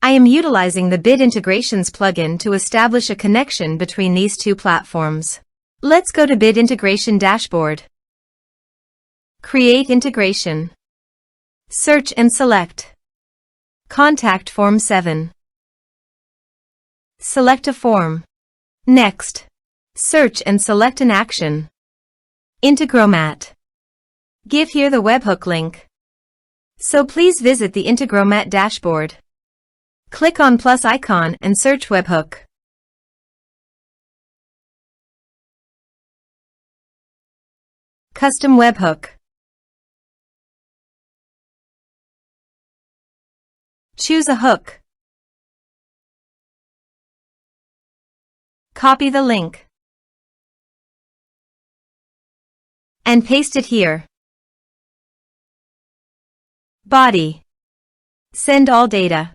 I am utilizing the Bit Integrations plugin to establish a connection between these two platforms. Let's go to Bit Integration Dashboard. Create integration. Search and select Contact Form 7. Select a form. Next, search and select an action. Integromat. Give here the webhook link. So please visit the Integromat dashboard. Click on plus icon and search webhook. Custom webhook. Choose a hook. Copy the link and paste it here. Body. Send all data.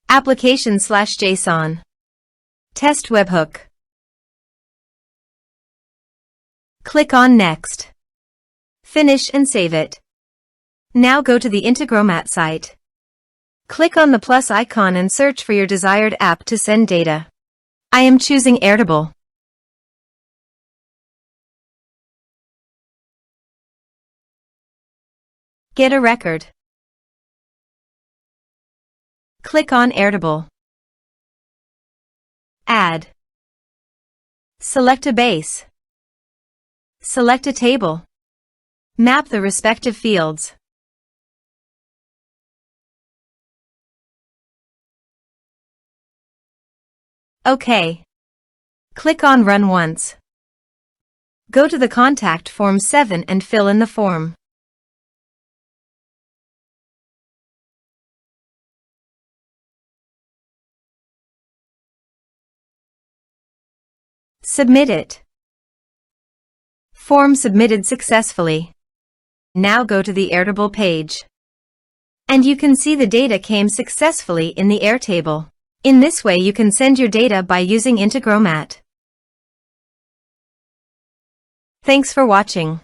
Application/JSON. Test webhook. Click on Next. Finish and save it. Now go to the Integromat site. Click on the plus icon and search for your desired app to send data. I am choosing Airtable. Get a record. Click on Airtable. Add. Select a base. Select a table. Map the respective fields. OK. Click on Run once. Go to the Contact Form 7 and fill in the form. Submit it. Form submitted successfully. Now go to the Airtable page. And you can see the data came successfully in the Airtable. In this way you can send your data by using Integromat. Thanks for watching.